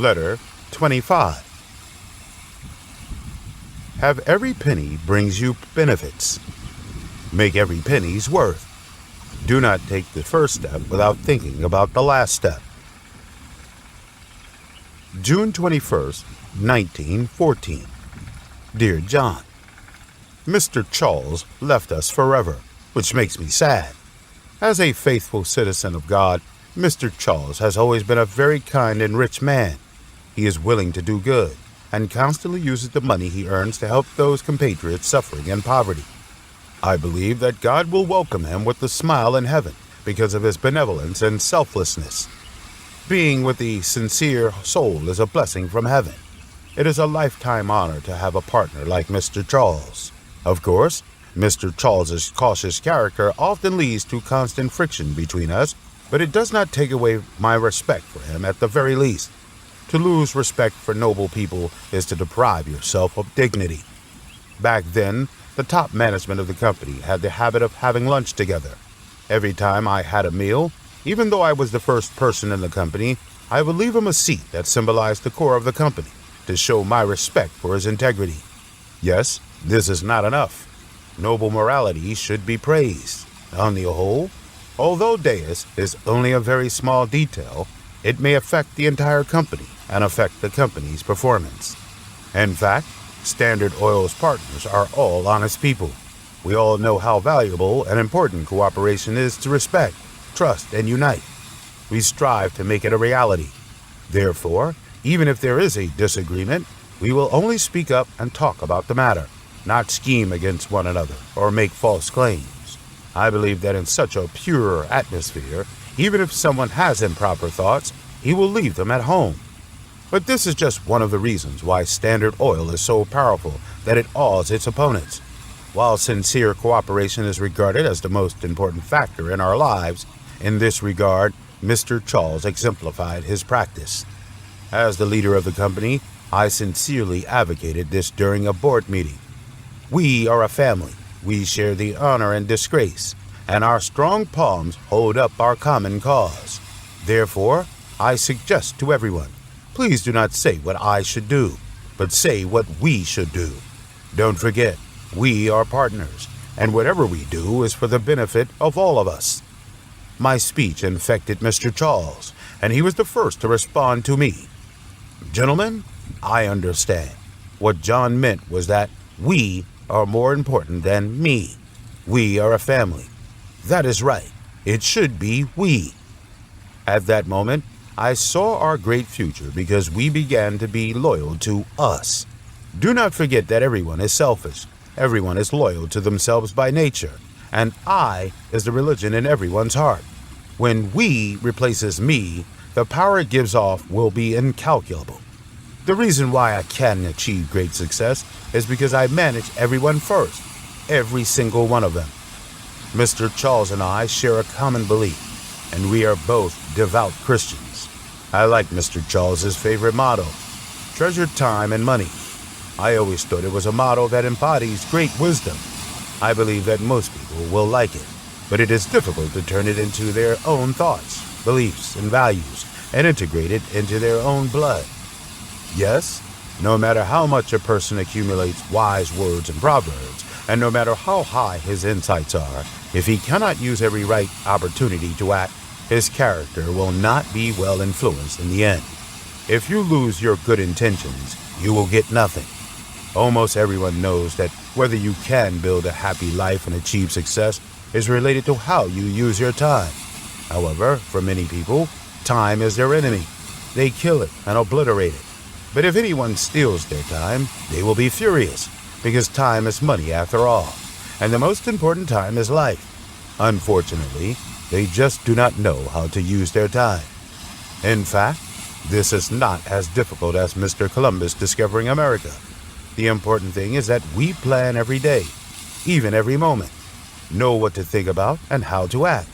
Letter 25. Have every penny brings you benefits. Make every penny's worth. Do not take the first step without thinking about the last step. June 21st, 1914. Dear John, Mr. Charles left us forever, which makes me sad. As a faithful citizen of God, Mr. Charles has always been a very kind and rich man. He is willing to do good and constantly uses the money he earns to help those compatriots suffering in poverty. I believe that God will welcome him with a smile in heaven because of his benevolence and selflessness. Being with a sincere soul is a blessing from heaven. It is a lifetime honor to have a partner like Mr. Charles. Of course, Mr. Charles's cautious character often leads to constant friction between us, but it does not take away my respect for him at the very least. To lose respect for noble people is to deprive yourself of dignity. Back then, the top management of the company had the habit of having lunch together. Every time I had a meal, even though I was the first person in the company, I would leave him a seat that symbolized the core of the company to show my respect for his integrity. Yes, this is not enough. Noble morality should be praised. On the whole, although Deus is only a very small detail, it may affect the entire company and affect the company's performance. In fact, Standard Oil's partners are all honest people. We all know how valuable and important cooperation is to respect, trust, and unite. We strive to make it a reality. Therefore, even if there is a disagreement, we will only speak up and talk about the matter, not scheme against one another or make false claims. I believe that in such a pure atmosphere, even if someone has improper thoughts, he will leave them at home. But this is just one of the reasons why Standard Oil is so powerful that it awes its opponents. While sincere cooperation is regarded as the most important factor in our lives, in this regard, Mr. Charles exemplified his practice. As the leader of the company, I sincerely advocated this during a board meeting. We are a family. We share the honor and disgrace, and our strong palms hold up our common cause. Therefore, I suggest to everyone, please do not say what I should do, but say what we should do. Don't forget, we are partners, and whatever we do is for the benefit of all of us. My speech infected Mr. Charles, and he was the first to respond to me. Gentlemen, I understand. What John meant was that we are more important than me. We are a family. That is right. It should be we. At that moment, I saw our great future because we began to be loyal to us. Do not forget that everyone is selfish. Everyone is loyal to themselves by nature, and I is the religion in everyone's heart. When we replaces me, the power it gives off will be incalculable. The reason why I can achieve great success is because I manage everyone first, every single one of them. Mr. Charles and I share a common belief, and we are both devout Christians. I like Mr. Charles's favorite motto, treasure time and money. I always thought it was a motto that embodies great wisdom. I believe that most people will like it, but it is difficult to turn it into their own thoughts, beliefs, and values, and integrate it into their own blood. Yes, no matter how much a person accumulates wise words and proverbs, and no matter how high his insights are, if he cannot use every right opportunity to act, his character will not be well influenced in the end. If you lose your good intentions, you will get nothing. Almost everyone knows that whether you can build a happy life and achieve success is related to how you use your time. However, for many people, time is their enemy. They kill it and obliterate it. But if anyone steals their time, they will be furious, because time is money after all, and the most important time is life. Unfortunately, they just do not know how to use their time. In fact, this is not as difficult as Mr. Columbus discovering America. The important thing is that we plan every day, even every moment, know what to think about and how to act.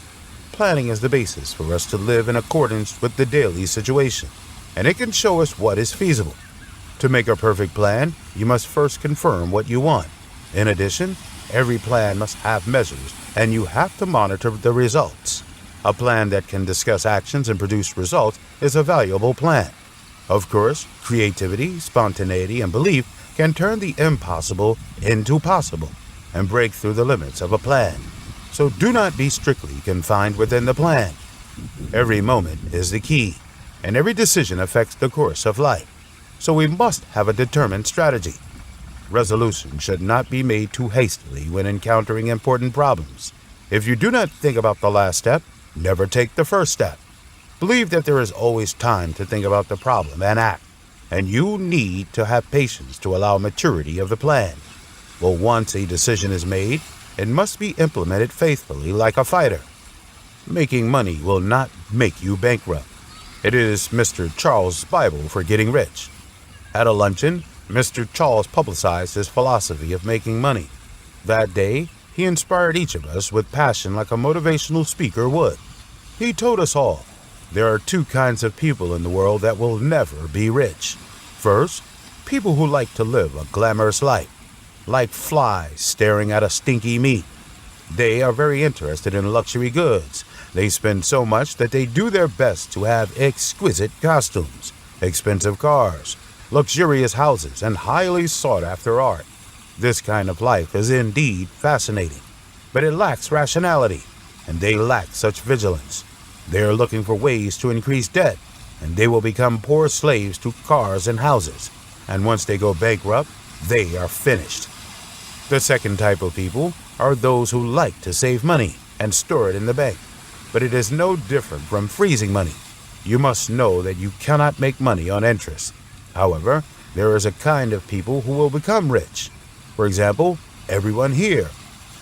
Planning is the basis for us to live in accordance with the daily situation, and it can show us what is feasible. To make a perfect plan, you must first confirm what you want. In addition, every plan must have measures, and you have to monitor the results. A plan that can discuss actions and produce results is a valuable plan. Of course, creativity, spontaneity, and belief can turn the impossible into possible and break through the limits of a plan. So do not be strictly confined within the plan. Every moment is the key, and every decision affects the course of life. So we must have a determined strategy. Resolution should not be made too hastily when encountering important problems. If you do not think about the last step, never take the first step. Believe that there is always time to think about the problem and act, and you need to have patience to allow maturity of the plan. Well, once a decision is made, it must be implemented faithfully like a fighter. Making money will not make you bankrupt. It is Mr. Charles' Bible for getting rich. At a luncheon, Mr. Charles publicized his philosophy of making money. That day, he inspired each of us with passion like a motivational speaker would. He told us all, there are two kinds of people in the world that will never be rich. First, people who like to live a glamorous life, like flies staring at a stinky meat. They are very interested in luxury goods. They spend so much that they do their best to have exquisite costumes, expensive cars, luxurious houses, and highly sought-after art. This kind of life is indeed fascinating, but it lacks rationality, and they lack such vigilance. They are looking for ways to increase debt, and they will become poor slaves to cars and houses, and once they go bankrupt, they are finished. The second type of people are those who like to save money and store it in the bank, but it is no different from freezing money. You must know that you cannot make money on interest. However, there is a kind of people who will become rich. For example, everyone here.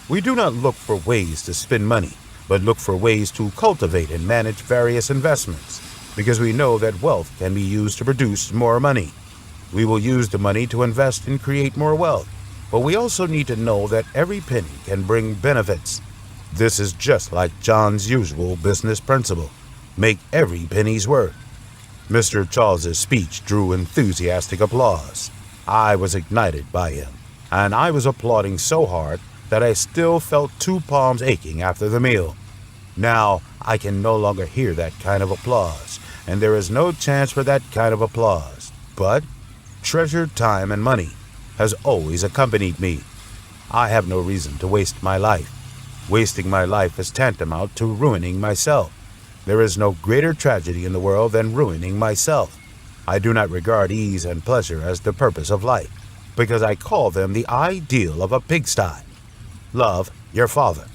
We do not look for ways to spend money, but look for ways to cultivate and manage various investments, because we know that wealth can be used to produce more money. We will use the money to invest and create more wealth, but we also need to know that every penny can bring benefits. This is just like John's usual business principle: make every penny's worth. Mr. Charles's speech drew enthusiastic applause. I was ignited by him, and I was applauding so hard that I still felt two palms aching after the meal. Now I can no longer hear that kind of applause, and there is no chance for that kind of applause. But treasured time and money has always accompanied me. I have no reason to waste my life. Wasting my life is tantamount to ruining myself. There is no greater tragedy in the world than ruining myself. I do not regard ease and pleasure as the purpose of life, because I call them the ideal of a pigsty. Love your father.